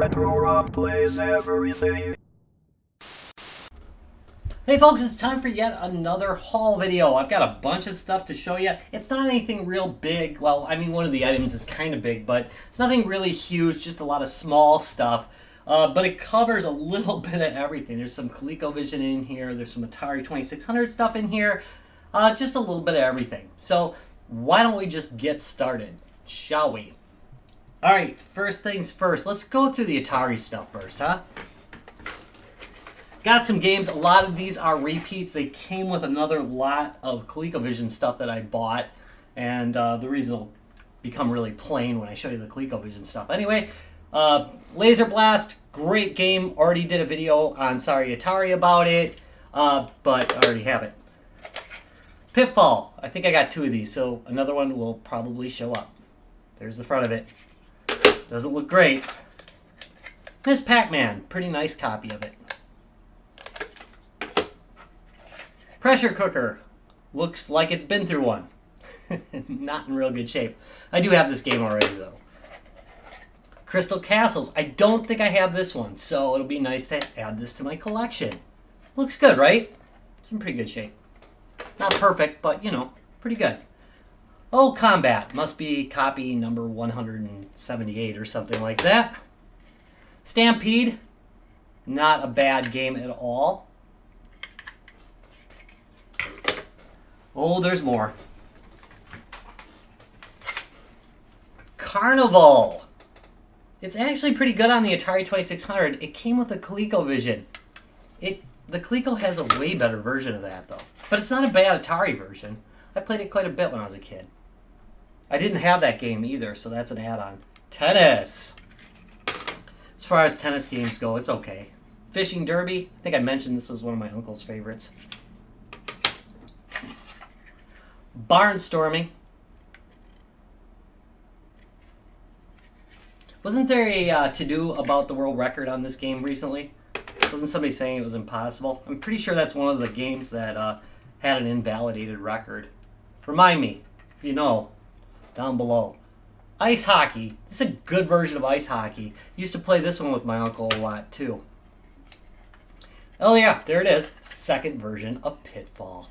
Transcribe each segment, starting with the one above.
Retro Rock plays everything. Hey folks, it's time for yet another haul video. I've got a bunch of stuff to show you. It's not anything real big. Well, I mean, one of the items is kind of big, but nothing really huge, just a lot of small stuff. But it covers a little bit of everything. There's some Colecovision in here. There's some Atari 2600 stuff in here. Just a little bit of everything. So why don't we just get started, shall we? All right, first things first. Let's go through the Atari stuff first, huh? Got some games. A lot of these are repeats. They came with another lot of Colecovision stuff that I bought. And the reason it'll become really plain when I show you the Colecovision stuff. Anyway, Laser Blast, great game. Already did a video on Sorry Atari about it, but I already have it. Pitfall. I think I got two of these, so another one will probably show up. There's the front of it. Doesn't look great. Miss Pac-Man. Pretty nice copy of it. Pressure Cooker. Looks like it's been through one. Not in real good shape. I do have this game already, though. Crystal Castles. I don't think I have this one, so it'll be nice to add this to my collection. Looks good, right? It's in pretty good shape. Not perfect, but, you know, pretty good. Oh, Combat. Must be copy number 178 or something like that. Stampede. Not a bad game at all. Oh, there's more. Carnival. It's actually pretty good on the Atari 2600. It came with the ColecoVision. The Coleco has a way better version of that, though. But it's not a bad Atari version. I played it quite a bit when I was a kid. I didn't have that game either, so that's an add-on. Tennis. As far as tennis games go, it's okay. Fishing Derby. I think I mentioned this was one of my uncle's favorites. Barnstorming. Wasn't there a to-do about the world record on this game recently? Wasn't somebody saying it was impossible? I'm pretty sure that's one of the games that had an invalidated record. Remind me, if you know, down below. Ice hockey. This is a good version of ice hockey. Used to play this one with my uncle a lot, too. Oh yeah, there it is. Second version of Pitfall.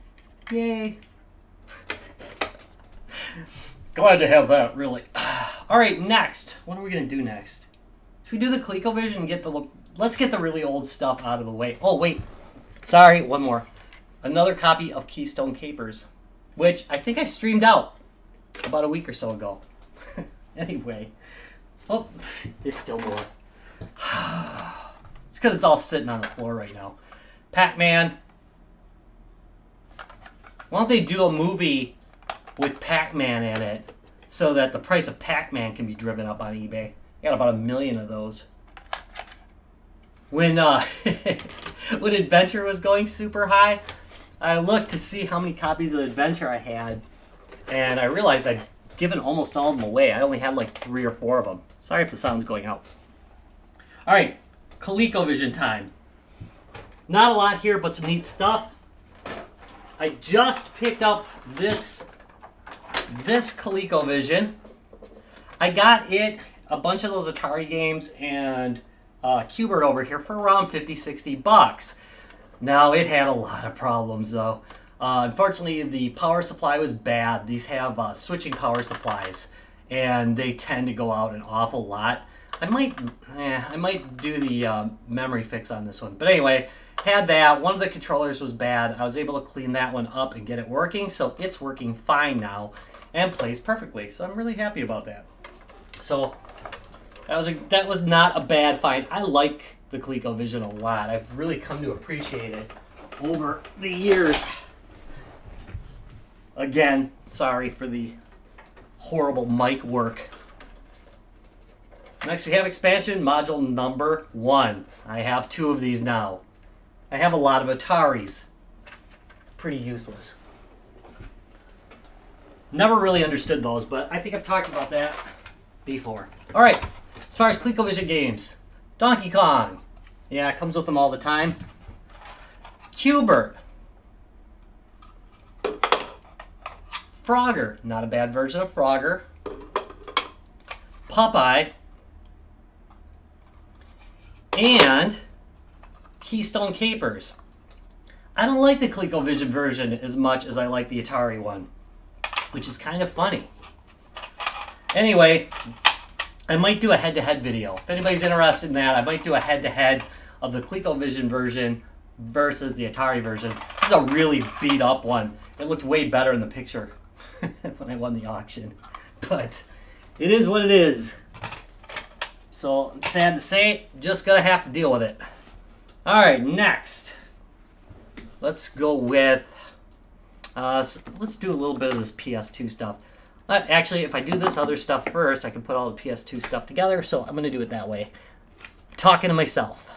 Yay. Glad to have that, really. All right, next. What are we going to do next? Should we do the ColecoVision and get the... Let's get the really old stuff out of the way. Oh, wait. Sorry, one more. Another copy of Keystone Capers, which I think I streamed out about a week or so ago. Anyway. Oh, there's still more. It's because it's all sitting on the floor right now. Pac-Man. Why don't they do a movie with Pac-Man in it so that the price of Pac-Man can be driven up on eBay? Got about 1 million of those. When when Adventure was going super high, I looked to see how many copies of Adventure I had, and I realized I'd given almost all of them away. I only had like 3 or 4 of them. Sorry if the sound's going out. All right, ColecoVision time. Not a lot here, but some neat stuff. I just picked up this ColecoVision. I got it, a bunch of those Atari games, and Q*bert over here for around 50-60 bucks. Now, it had a lot of problems, though. Unfortunately, the power supply was bad. These have switching power supplies, and they tend to go out an awful lot. I might do the memory fix on this one. But anyway, had that. One of the controllers was bad. I was able to clean that one up and get it working, so it's working fine now and plays perfectly. So I'm really happy about that. So that was not a bad find. I like the ColecoVision a lot. I've really come to appreciate it over the years. Again, sorry for the horrible mic work. Next we have expansion module number 1. I have 2 of these now. I have a lot of Ataris. Pretty useless. Never really understood those, but I think I've talked about that before. All right, as far as ColecoVision games, Donkey Kong. Yeah, it comes with them all the time. Q*bert. Frogger. Not a bad version of Frogger. Popeye. and Keystone Capers. I don't like the Colecovision version as much as I like the Atari one, which is kind of funny. Anyway, I might do a head-to-head video. If anybody's interested in that, I might do a head-to-head of the Colecovision version versus the Atari version. This is a really beat-up one. It looked way better in the picture when I won the auction. But it is what it is. So, sad to say, just gonna have to deal with it. Alright, next. Let's go with... let's do a little bit of this PS2 stuff. Actually, if I do this other stuff first, I can put all the PS2 stuff together, so I'm gonna do it that way. Talking to myself.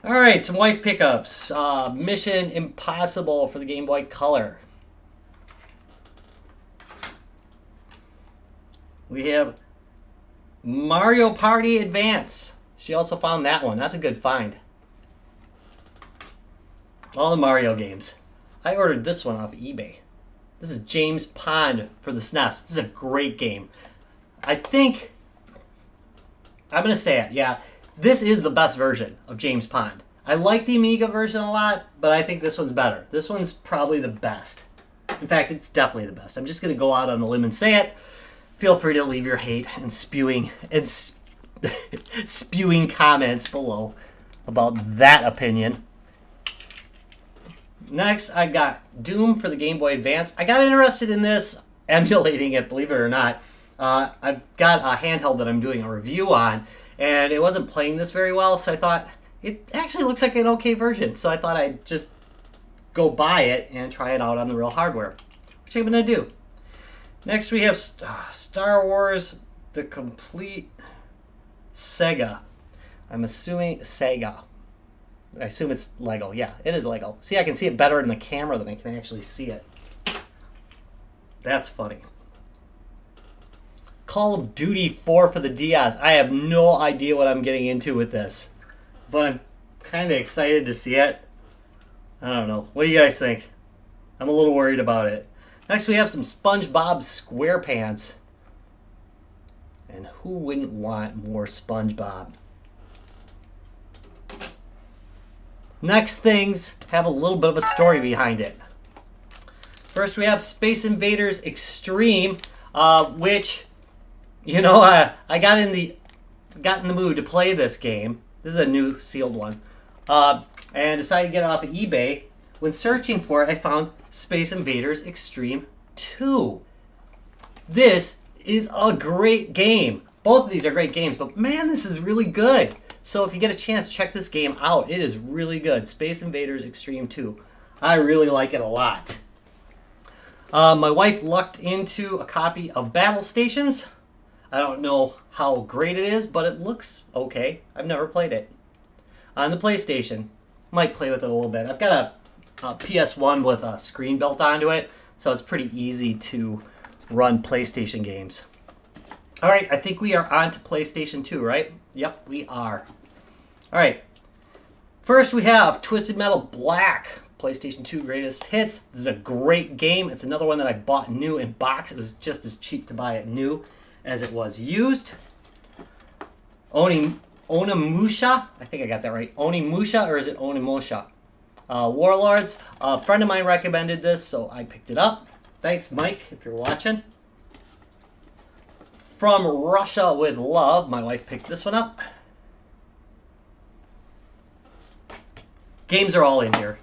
Alright, some wife pickups. Mission Impossible for the Game Boy Color. We have Mario Party Advance. She also found that one. That's a good find. All the Mario games. I ordered this one off eBay. This is James Pond for the SNES. This is a great game. I think... I'm going to say it, yeah. This is the best version of James Pond. I like the Amiga version a lot, but I think this one's better. This one's probably the best. In fact, it's definitely the best. I'm just going to go out on the limb and say it. Feel free to leave your hate and spewing comments below about that opinion. Next, I got Doom for the Game Boy Advance. I got interested in this, emulating it, believe it or not. I've got a handheld that I'm doing a review on, and it wasn't playing this very well, so I thought, it actually looks like an okay version. So I thought I'd just go buy it and try it out on the real hardware, which I'm going to do. Next, we have Star Wars The Complete Sega. I'm assuming Sega. I assume it's Lego. Yeah, it is Lego. See, I can see it better in the camera than I can actually see it. That's funny. Call of Duty 4 for the DS. I have no idea what I'm getting into with this, but I'm kind of excited to see it. I don't know. What do you guys think? I'm a little worried about it. Next, we have some SpongeBob SquarePants. And who wouldn't want more SpongeBob? Next things have a little bit of a story behind it. First, we have Space Invaders Extreme, which, you know, I got in the mood to play this game. This is a new sealed one, and decided to get it off of eBay. When searching for it, I found Space Invaders Extreme 2. This is a great game. Both of these are great games, but man, this is really good. So if you get a chance, check this game out. It is really good. Space Invaders Extreme 2. I really like it a lot. My wife lucked into a copy of Battle Stations. I don't know how great it is, but it looks okay. I've never played it. On the PlayStation, might play with it a little bit. I've got a PS1 with a screen built onto it, so it's pretty easy to run PlayStation games. All right, I think we are on to PlayStation 2, right? Yep, we are. All right. First, we have Twisted Metal Black, PlayStation 2 Greatest Hits. This is a great game. It's another one that I bought new in box. It was just as cheap to buy it new as it was used. Onimusha, I think I got that right. Onimusha, or is it Onimusha? Warlords. A friend of mine recommended this, so I picked it up. Thanks, Mike, if you're watching. From Russia with Love. My wife picked this one up. Games are all in here.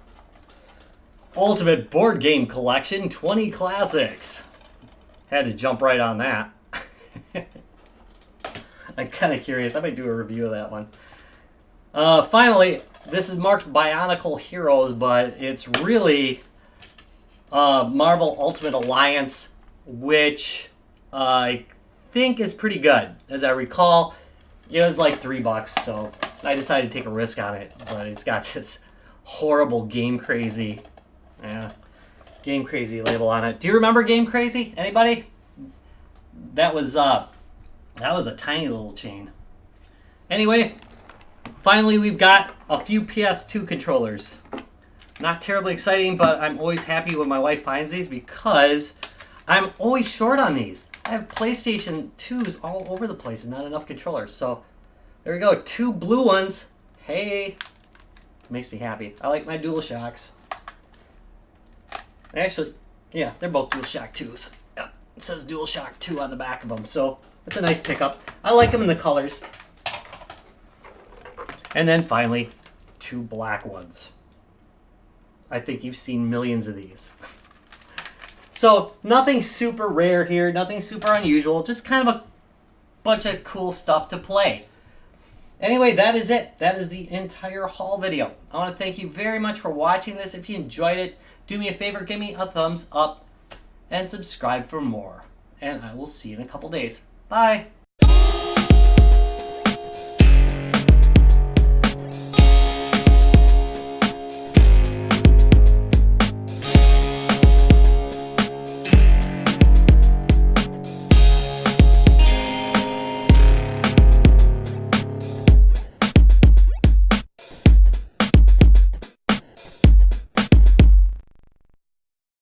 Ultimate Board Game Collection, 20 Classics. Had to jump right on that. I'm kind of curious. I might do a review of that one. Finally, this is marked Bionicle Heroes, but it's really Marvel Ultimate Alliance, which I think is pretty good. As I recall, it was like $3, so I decided to take a risk on it. But it's got this horrible Game Crazy, Game Crazy label on it. Do you remember Game Crazy? Anybody? That was a tiny little chain. Anyway, finally we've got a few PS2 controllers. Not terribly exciting, but I'm always happy when my wife finds these because I'm always short on these. I have PlayStation 2s all over the place and not enough controllers. So There we go. 2 blue ones. Hey. Makes me happy. I like my DualShocks. Actually, yeah, they're both DualShock 2s. Yep. It says DualShock 2 on the back of them. So it's a nice pickup. I like them in the colors. And then finally, 2 black ones. I think you've seen millions of these. So nothing super rare here, nothing super unusual, just kind of a bunch of cool stuff to play. Anyway, that is it. That is the entire haul video. I want to thank you very much for watching this. If you enjoyed it, do me a favor, give me a thumbs up and subscribe for more. And I will see you in a couple days. Bye.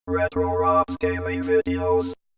Retro Rocks Gaming Videos.